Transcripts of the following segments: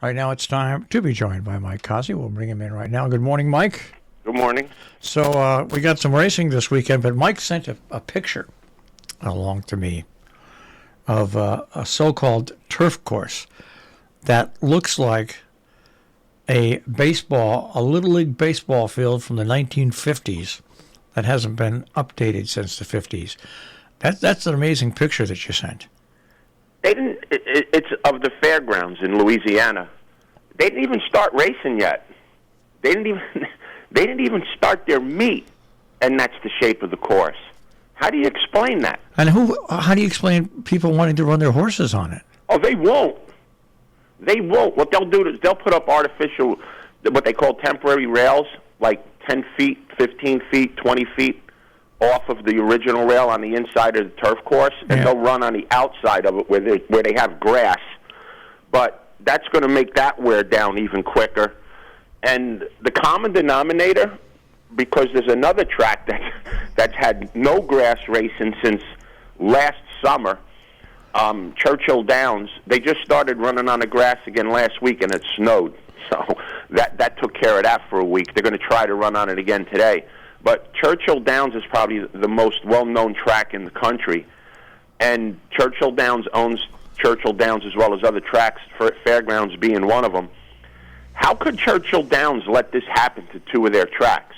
Right now it's time to be joined by Mike Cossie. We'll bring him in right now. Good morning, Mike. Good morning. So we got some racing this weekend, but Mike sent a picture along to me of a so-called turf course that looks like a Little League baseball field from the 1950s that hasn't been updated since the 50s. That's an amazing picture that you sent. They didn't. It's of the fairgrounds in Louisiana. They didn't even start racing yet. They didn't even start their meet, and that's the shape of the course. How do you explain that? And how do you explain people wanting to run their horses on it? Oh, they won't. They won't. What they'll do is they'll put up artificial, what they call temporary rails, like 10 feet, 15 feet, 20 feet off of the original rail on the inside of the turf course, and they'll run on the outside of it where they have grass. But that's going to make that wear down even quicker. And the common denominator, because there's another track that's had no grass racing since last summer, Churchill Downs, they just started running on the grass again last week, and it snowed. So that took care of that for a week. They're going to try to run on it again today. But Churchill Downs is probably the most well-known track in the country, and Churchill Downs owns Churchill Downs as well as other tracks, Fairgrounds being one of them. How could Churchill Downs let this happen to two of their tracks?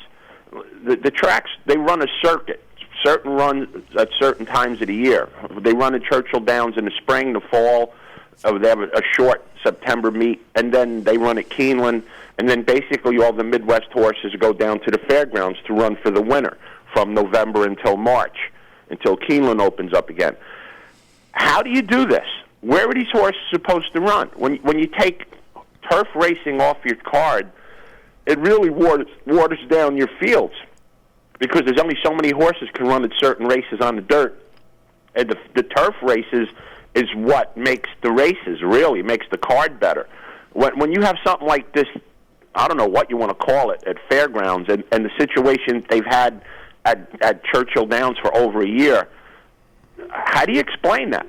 The tracks, they run a circuit, certain runs at certain times of the year. They run at Churchill Downs in the spring, the fall. They have a short September meet, and then they run at Keeneland, and then basically all the Midwest horses go down to the fairgrounds to run for the winter from November until March, until Keeneland opens up again. How do you do this? Where are these horses supposed to run? When you take turf racing off your card, it really waters down your fields because there's only so many horses can run at certain races on the dirt. And the turf races is what makes the races, really, makes the card better. When you have something like this, I don't know what you want to call it, at fairgrounds, and the situation they've had at Churchill Downs for over a year, how do you explain that?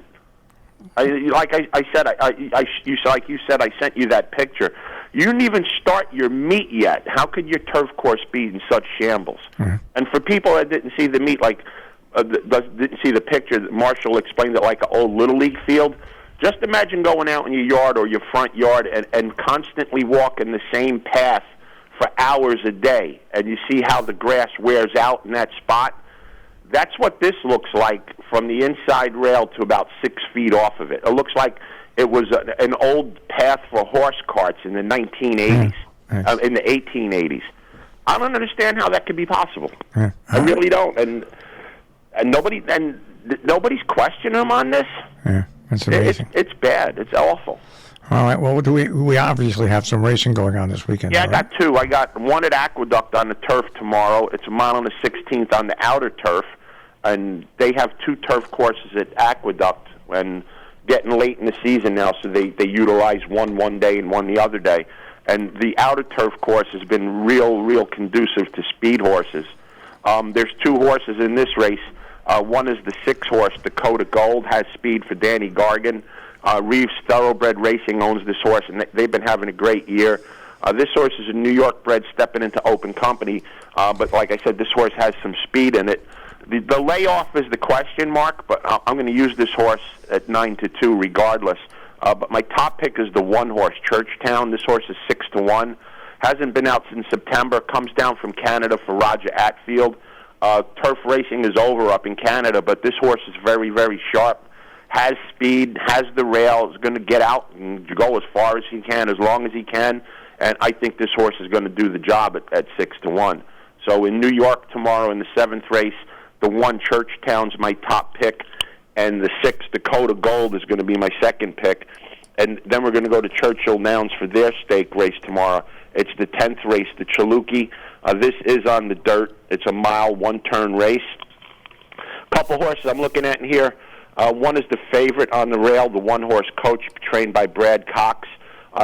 Like you said, I sent you that picture. You didn't even start your meet yet. How could your turf course be in such shambles? Mm-hmm. And for people that didn't see the meet, didn't see the picture, Marshall explained it like an old Little League field. Just imagine going out in your yard or your front yard and constantly walking the same path for hours a day, and you see how the grass wears out in that spot. That's what this looks like from the inside rail to about 6 feet off of it. It looks like it was an old path for horse carts in the 1980s, in the 1880s. I don't understand how that could be possible. I really don't. And nobody's questioning them on this. Yeah, that's amazing. It's bad. It's awful. All right. Well, we obviously have some racing going on this weekend. Yeah, I got two. I got one at Aqueduct on the turf tomorrow. It's a mile on the 16th on the outer turf, and they have two turf courses at Aqueduct. And getting late in the season now, so they utilize one day and one the other day. And the outer turf course has been real conducive to speed horses. There's two horses in this race. One is the 6-horse Dakota Gold, has speed for Danny Gargan. Reeves Thoroughbred Racing owns this horse, and they've been having a great year. This horse is a New York bred stepping into open company, but like I said, this horse has some speed in it. The layoff is the question mark, but I'm going to use this horse at 9-2 regardless. But my top pick is the 1-horse Churchtown. This horse is 6-1. Hasn't been out since September. Comes down from Canada for Roger Atfield. Turf racing is over up in Canada, but this horse is very sharp. Has speed, has the rail, is going to get out and go as far as he can, as long as he can. And I think this horse is going to do the job at 6-1. So in New York tomorrow in the 7th race, the 1 Churchtown's my top pick, and the 6 Dakota Gold is going to be my second pick. And then we're going to go to Churchill Downs for their stake race tomorrow. It's the 10th race, the Chaluki. This is on the dirt. It's a mile, 1-turn race. Couple horses I'm looking at in here. One is the favorite on the rail, the 1-horse Coach, trained by Brad Cox.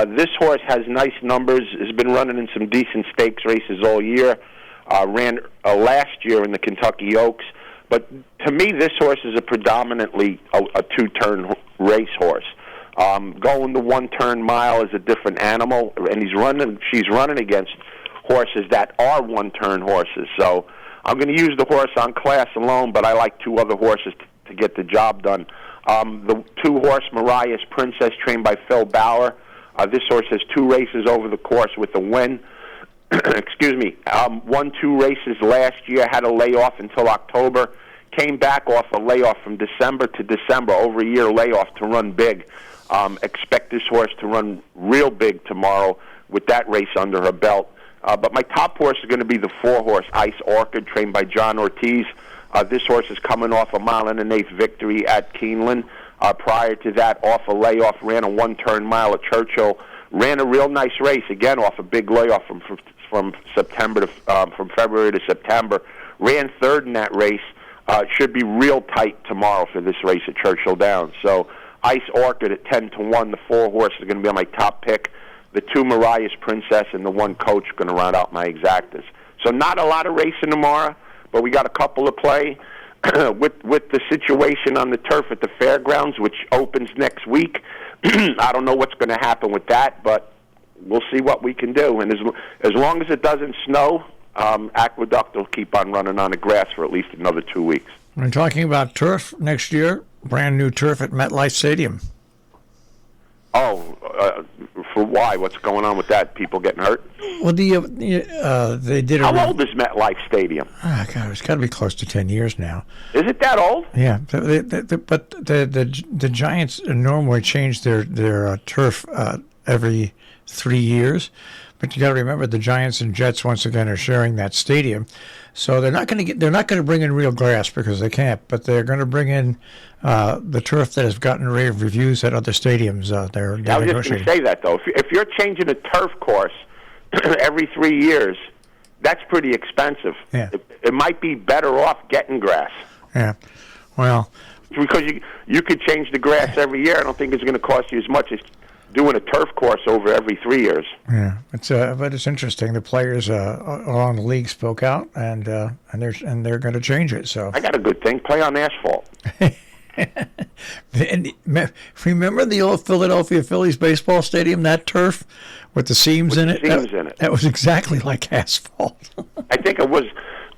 This horse has nice numbers, has been running in some decent stakes races all year. Ran last year in the Kentucky Oaks. But to me, this horse is a predominantly a 2-turn racehorse. Going the 1-turn mile is a different animal, and she's running against horses that are 1-turn horses. So I'm going to use the horse on class alone, but I like 2 other horses to get the job done. The 2-horse Mariah's Princess, trained by Phil Bauer. This horse has 2 races over the course with a win. Excuse me. Won 2 races last year, had a layoff until October. Came back off a layoff from December to December, over a year layoff to run big. Expect this horse to run real big tomorrow with that race under her belt. But my top horse is going to be the 4-horse Ice Orchid, trained by John Ortiz. This horse is coming off a 1 1/8 victory at Keeneland. Prior to that, off a layoff, ran a 1-turn mile at Churchill. Ran a real nice race, again off a big layoff from February to September. Ran 3rd in that race. Should be real tight tomorrow for this race at Churchill Downs. So Ice Orchid at 10-1. The 4-horse is going to be my top pick. The 2 Mariah's Princess and the 1 Coach going to round out my exactas. So not a lot of racing tomorrow, but we got a couple to play. with the situation on the turf at the fairgrounds, which opens next week. I don't know what's going to happen with that, but we'll see what we can do. And as long as it doesn't snow, Aqueduct will keep on running on the grass for at least another 2 weeks. We're talking about turf next year, brand new turf at MetLife Stadium. Oh, for why? What's going on with that? People getting hurt? Well, they did. How old is MetLife Stadium? Oh, God, it's got to be close to 10 years now. Is it that old? Yeah, but the Giants normally change their turf every 3 years. But you got to remember, the Giants and Jets once again are sharing that stadium, so they're not going to bring in real grass because they can't. But they're going to bring in the turf that has gotten rave reviews at other stadiums. They're I was just going to say that though. If you're changing a turf course every 3 years, that's pretty expensive. Yeah. It might be better off getting grass. Yeah. Well, because you could change the grass every year. I don't think it's going to cost you as much as doing a turf course over every 3 years. Yeah, but it's interesting. The players along the league spoke out, and they're going to change it. So I got a good thing: play on asphalt. And remember the old Philadelphia Phillies baseball stadium? That turf with the seams in it. That was exactly like asphalt. I think it was.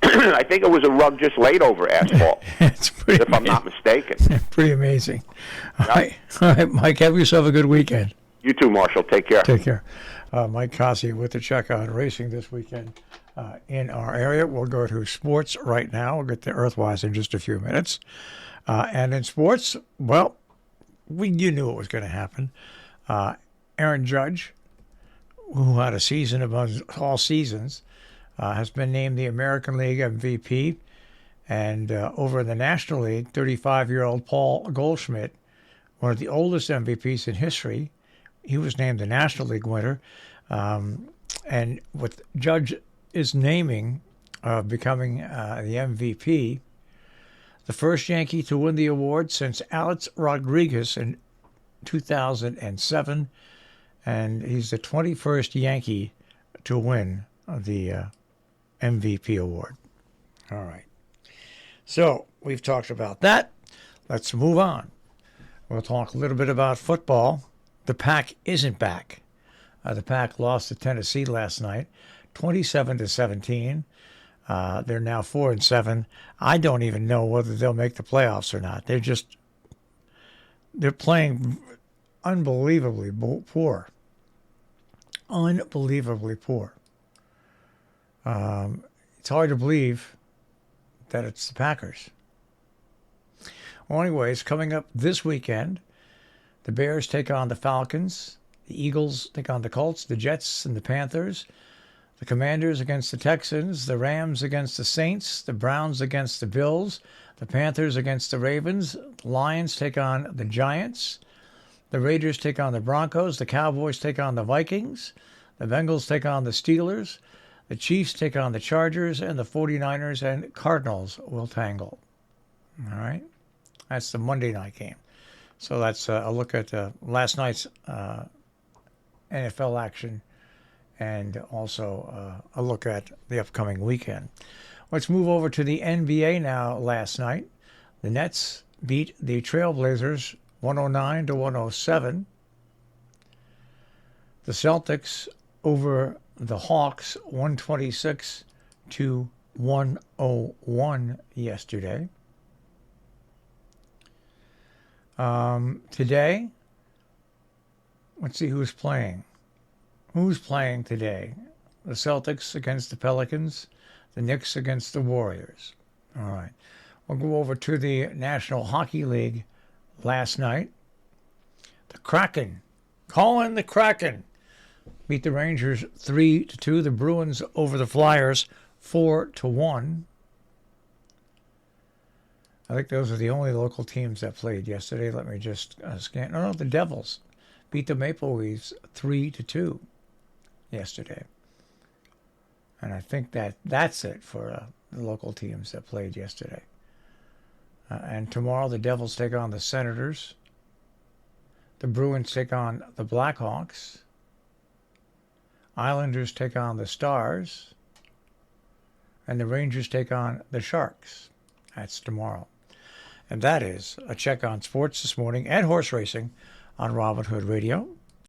I think it was a rug just laid over asphalt. It's pretty if I'm not mistaken. Pretty amazing. All right, Mike. Have yourself a good weekend. You too, Marshall. Take care. Take care. Mike Cossey with the check on racing this weekend in our area. We'll go to sports right now. We'll get to Earthwise in just a few minutes. And in sports, well, you knew it was going to happen. Aaron Judge, who had a season above all seasons, has been named the American League MVP. And over in the National League, 35-year-old Paul Goldschmidt, one of the oldest MVPs in history, he was named the National League winner. And with Judge is naming becoming the MVP, the first Yankee to win the award since Alex Rodriguez in 2007, and he's the 21st Yankee to win the MVP award. All right. So we've talked about that. Let's move on. We'll talk a little bit about football. The Pack isn't back. The Pack lost to Tennessee last night, 27-17. They're now 4-7. I don't even know whether they'll make the playoffs or not. They're playing unbelievably poor. Unbelievably poor. It's hard to believe that it's the Packers. Well, anyways, coming up this weekend, the Bears take on the Falcons. The Eagles take on the Colts, the Jets, and the Panthers. The Commanders against the Texans. The Rams against the Saints. The Browns against the Bills. The Panthers against the Ravens. The Lions take on the Giants. The Raiders take on the Broncos. The Cowboys take on the Vikings. The Bengals take on the Steelers. The Chiefs take on the Chargers. And the 49ers and Cardinals will tangle. All right? That's the Monday night game. So that's a look at last night's NFL action and also a look at the upcoming weekend. Let's move over to the NBA now. Last night, the Nets beat the Trailblazers 109 to 107. The Celtics over the Hawks, 126 to 101 yesterday. Today, let's see who's playing. Who's playing today? The Celtics against the Pelicans, the Knicks against the Warriors. All right. We'll go over to the National Hockey League last night. The Kraken, calling the Kraken, beat the Rangers 3-2. The Bruins over the Flyers 4-1. I think those are the only local teams that played yesterday. Let me just scan. No, the Devils beat the Maple Leafs 3-2 yesterday. And I think that's it for the local teams that played yesterday. And tomorrow the Devils take on the Senators. The Bruins take on the Blackhawks. Islanders take on the Stars. And the Rangers take on the Sharks. That's tomorrow. And that is a check on sports this morning and horse racing on Robin Hood Radio.